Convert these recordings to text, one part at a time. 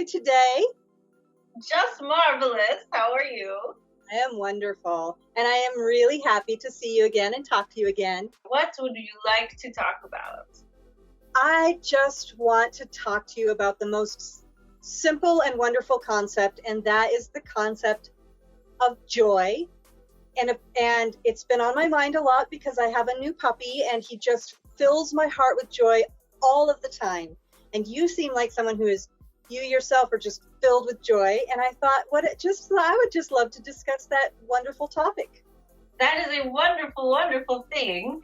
today? Just marvelous. How are you? I am wonderful, and I am really happy to see you again and talk to you again. What would you like to talk about? I just want to talk to you about the most simple and wonderful concept, and that is the concept of joy. And it's been on my mind a lot because I have a new puppy, and he just fills my heart with joy all of the time. And you seem like someone who is, you yourself are just filled with joy. And I thought, I would just love to discuss that wonderful topic. That is a wonderful, wonderful thing.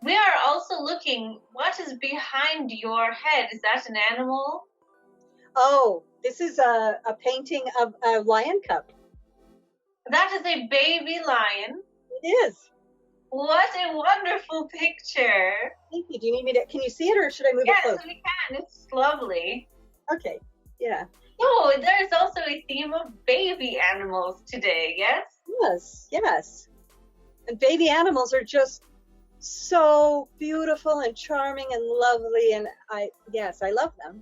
We are also looking, what is behind your head? Is that an animal? Oh, this is a painting of a lion cub. That is a baby lion. It is. What a wonderful picture. Thank you. Do you need me to, can you see it or should I move it close? Yes, we can. It's lovely. Okay, yeah. Oh, there's also a theme of baby animals today, yes? Yes. And baby animals are just so beautiful and charming and lovely, and I love them.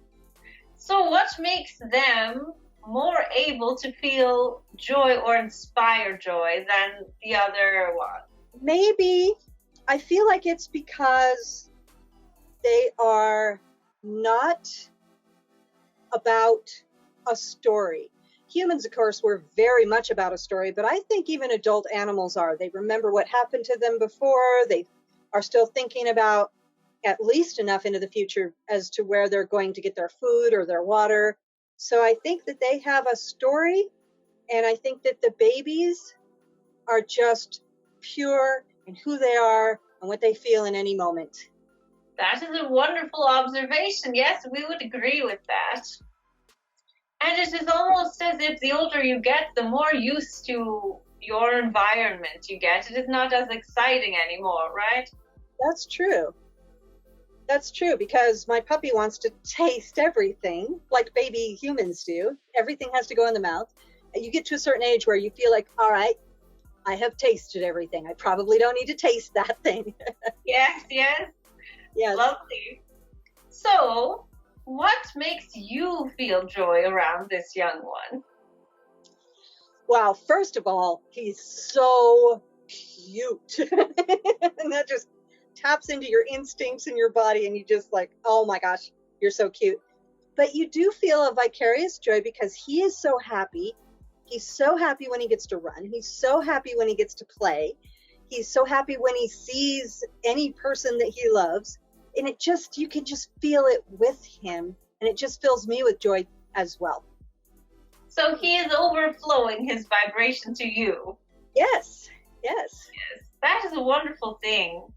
So what makes them more able to feel joy or inspire joy than the other one? Maybe I feel like it's because they are not about a story. Humans, of course, we're very much about a story, but I think even adult animals are. They remember what happened to them before. They are still thinking about at least enough into the future as to where they're going to get their food or their water. So I think that they have a story, and I think that the babies are just pure in who they are and what they feel in any moment. That is a wonderful observation. Yes, we would agree with that. And it is almost as if the older you get, the more used to your environment you get. It is not as exciting anymore, right? That's true. That's true, because my puppy wants to taste everything like baby humans do. Everything has to go in the mouth. You get to a certain age where you feel like, all right, I have tasted everything. I probably don't need to taste that thing. Yes. Yes. Lovely. So, what makes you feel joy around this young one? Wow, first of all, he's so cute. And that just taps into your instincts in your body, and you just like, oh my gosh, you're so cute. But you do feel a vicarious joy because he is so happy. He's so happy when he gets to run. He's so happy when he gets to play. He's so happy when he sees any person that he loves. And you can just feel it with him. And it just fills me with joy as well. So he is overflowing his vibration to you. Yes. That is a wonderful thing.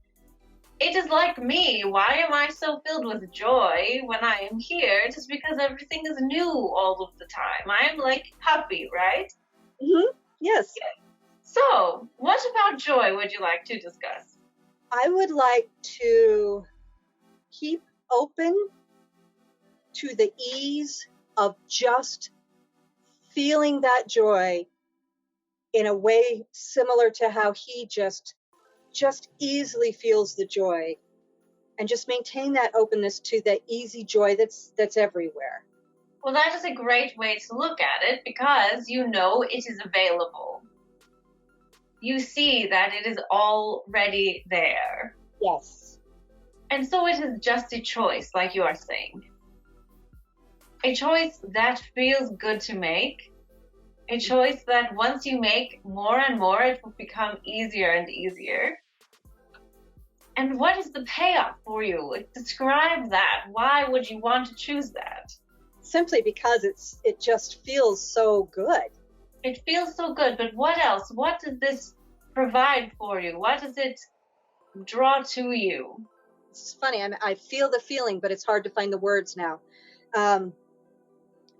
It is like me. Why am I so filled with joy when I am here? It is because everything is new all of the time. I am like a puppy, right? Mm-hmm. Yes. So, what about joy would you like to discuss? I would like to keep open to the ease of just feeling that joy in a way similar to how he just easily feels the joy, and just maintain that openness to the easy joy that's everywhere. Well, that is a great way to look at it, because you know it is available. You see that it is already there. Yes. And so it is just a choice, like you are saying. A choice that feels good to make. A choice that once you make more and more, it will become easier and easier. And what is the payoff for you? Describe that. Why would you want to choose that? Simply because it just feels so good. It feels so good, but what else? What does this provide for you? What does it draw to you? It's funny. I feel the feeling, but it's hard to find the words now.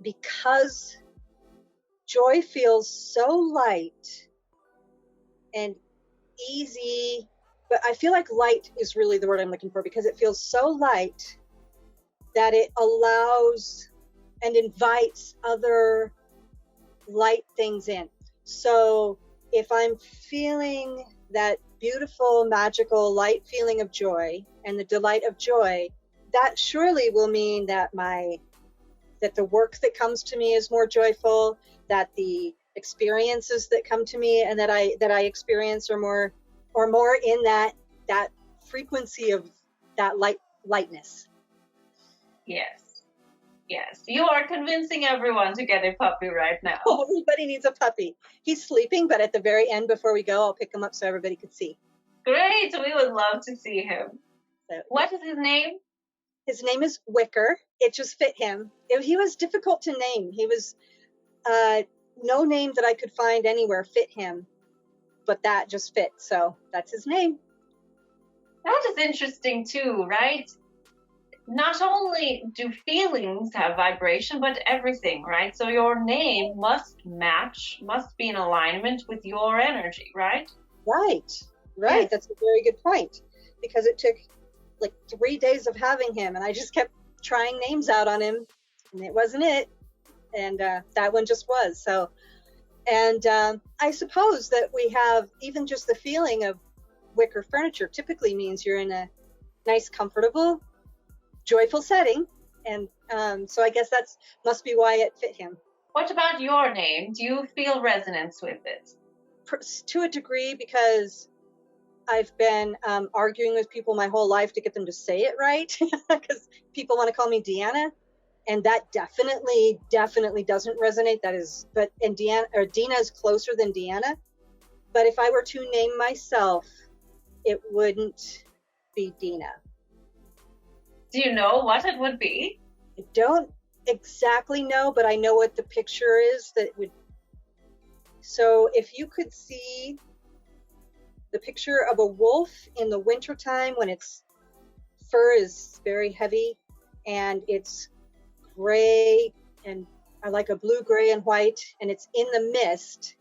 Because joy feels so light and easy, but I feel like light is really the word I'm looking for, because it feels so light that it allows and invites other light things in. So if I'm feeling that beautiful, magical, light feeling of joy and the delight of joy, that surely will mean that that the work that comes to me is more joyful, that the experiences that come to me and that I experience are more in that frequency of that lightness. Yes. Yes, you are convincing everyone to get a puppy right now. Everybody needs a puppy. He's sleeping, but at the very end, before we go, I'll pick him up so everybody could see. Great, we would love to see him. So, what is his name? His name is Wicker. It just fit him. He was difficult to name. He was no name that I could find anywhere fit him, but that just fit. So that's his name. That is interesting too, right? Not only do feelings have vibration, but everything, right? So your name must match, must be in alignment with your energy, right? Right. Yes. That's a very good point, because it took like 3 days of having him, and I just kept trying names out on him, and it wasn't it. And that one just was. So, and I suppose that we have even just the feeling of wicker furniture typically means you're in a nice, comfortable, joyful setting, and so I guess that must be why it fit him. What about your name? Do you feel resonance with it? To a degree, because I've been arguing with people my whole life to get them to say it right, because people want to call me Deana, and that definitely doesn't resonate. And Deana is closer than Deana, but if I were to name myself, it wouldn't be Deana. Do you know what it would be? I don't exactly know, but I know what the picture is that would. So if you could see the picture of a wolf in the wintertime when its fur is very heavy and it's gray, and I like a blue, gray, and white, and it's in the mist.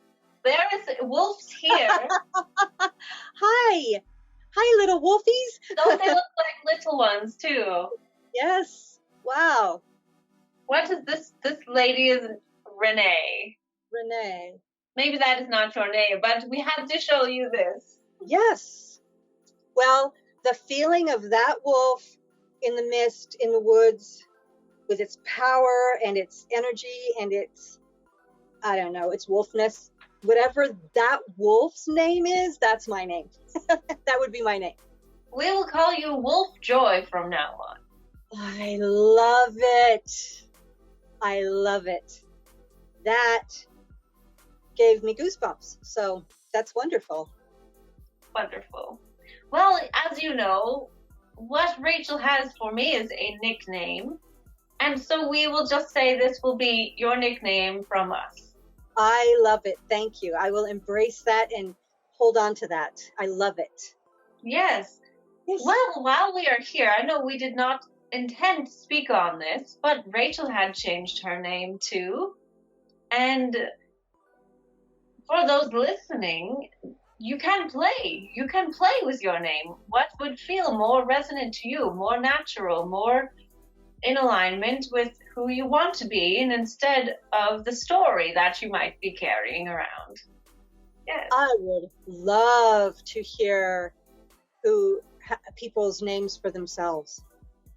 There is wolves here. Hi, little wolfies. Don't they look like little ones too? Yes. Wow. What is this? This lady is Renee. Renee. Maybe that is not your name, but we had to show you this. Yes. Well, the feeling of that wolf in the mist, in the woods, with its power and its energy and its, I don't know, its wolfness, whatever that wolf's name is, that's my name. That would be my name. We will call you Wolf Joy from now on. I love it. I love it. That gave me goosebumps. So that's wonderful. Wonderful. Well, as you know, what Rachel has for me is a nickname. And so we will just say this will be your nickname from us. I love it. Thank you. I will embrace that and hold on to that. I love it. Yes. Well, while we are here, I know we did not intend to speak on this, but Rachel had changed her name too. And for those listening, you can play. You can play with your name. What would feel more resonant to you, more natural, more in alignment with who you want to be, and instead of the story that you might be carrying around. Yes. I would love to hear people's names for themselves.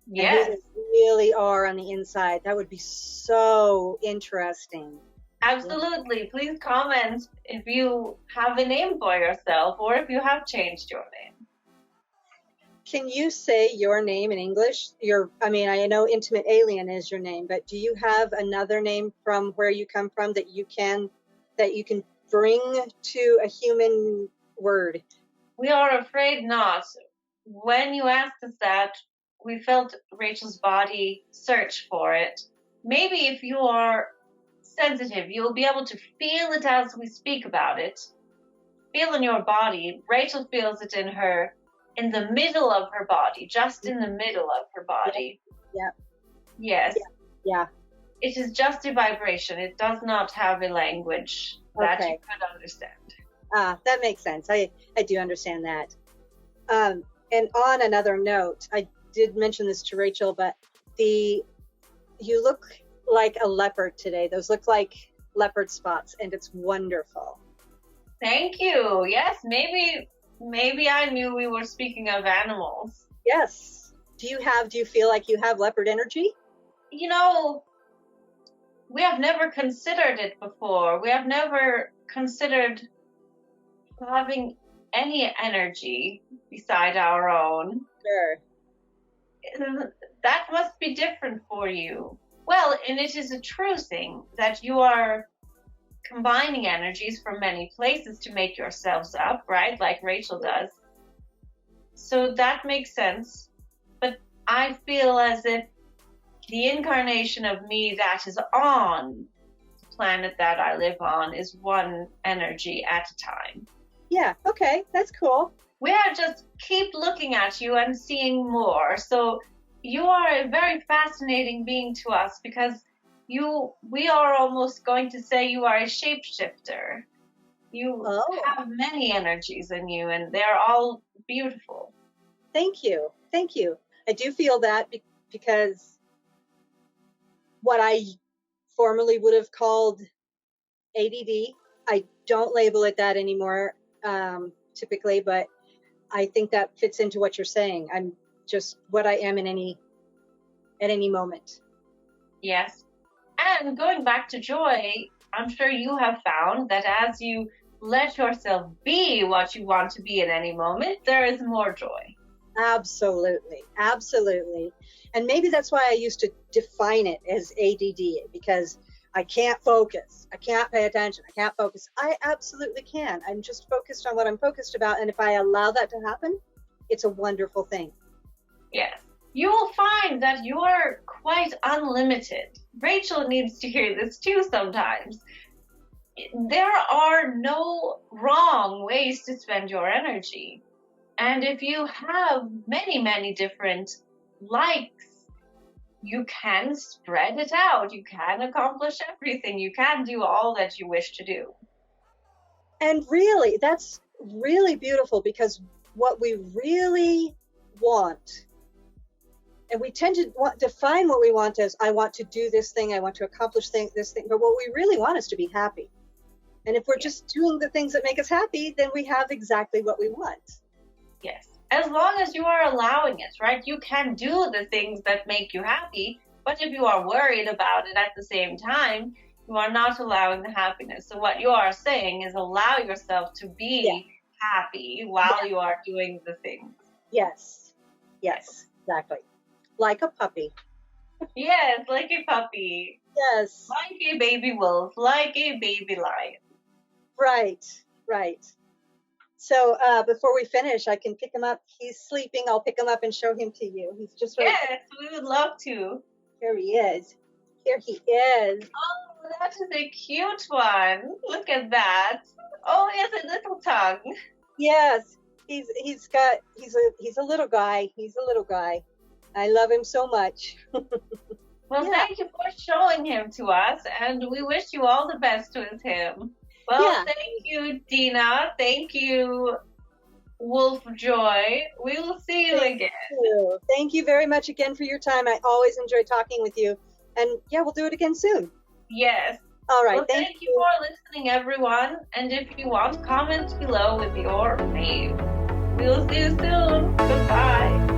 Yes. And who they really are on the inside. That would be so interesting. Absolutely. Please comment if you have a name for yourself or if you have changed your name. Can you say your name in English? I know Intimate Alien is your name, but do you have another name from where you come from that you can bring to a human word? We are afraid not. When you asked us that, we felt Rachel's body search for it. Maybe if you are sensitive, you'll be able to feel it as we speak about it. Feel in your body. Rachel feels it in the middle of her body, just in the middle of her body. Yeah. Yes. Yeah. It is just a vibration. It does not have a language that you could understand. That makes sense. I do understand that. And on another note, I did mention this to Rachel, but you look like a leopard today. Those look like leopard spots, and it's wonderful. Thank you. Yes, maybe I knew we were speaking of animals. Yes. Do you feel like you have leopard energy? You know, we have never considered it before. We have never considered having any energy beside our own. Sure. That must be different for you. Well, and it is a true thing that you are combining energies from many places to make yourselves up, right? Like Rachel does. So that makes sense. But I feel as if the incarnation of me that is on the planet that I live on is one energy at a time. Yeah, okay, that's cool. We are just keep looking at you and seeing more. So you are a very fascinating being to us because we are almost going to say you are a shapeshifter. You have many energies in you and they're all beautiful. Thank you. Thank you. I do feel that because what I formerly would have called ADD, I don't label it that anymore typically, but I think that fits into what you're saying. I'm just what I am at any moment. Yes. And going back to joy, I'm sure you have found that as you let yourself be what you want to be at any moment, there is more joy. Absolutely. Absolutely. And maybe that's why I used to define it as ADD, because I can't focus. I can't pay attention. I can't focus. I absolutely can. I'm just focused on what I'm focused about. And if I allow that to happen, it's a wonderful thing. Yes. You will find that you are quite unlimited. Rachel needs to hear this too sometimes. There are no wrong ways to spend your energy. And if you have many, many different likes, you can spread it out. You can accomplish everything. You can do all that you wish to do. And really, that's really beautiful, because what we really want, and we tend to define what we want as, I want to do this thing, I want to accomplish this thing, but what we really want is to be happy. And if we're just doing the things that make us happy, then we have exactly what we want. Yes. As long as you are allowing it, right? You can do the things that make you happy, but if you are worried about it at the same time, you are not allowing the happiness. So what you are saying is allow yourself to be happy while you are doing the things. Yes. Yes, exactly. Like a puppy. Yes, like a puppy. Yes. Like a baby wolf, like a baby lion. Right, right. So before we finish, I can pick him up. He's sleeping. I'll pick him up and show him to you. He's just right. Yes, we would love to. Here he is. Here he is. Oh, that is a cute one. Look at that. Oh, he has a little tongue. Yes, he's a little guy. He's a little guy. I love him so much. Well, thank you for showing him to us, and we wish you all the best with him. Well, thank you, Deana. Thank you, Wolf Joy. We will see you again. Thank you very much again for your time. I always enjoy talking with you. And we'll do it again soon. Yes. All right. Well, thank you for listening, everyone. And if you want, comment below with your name. We will see you soon. Goodbye.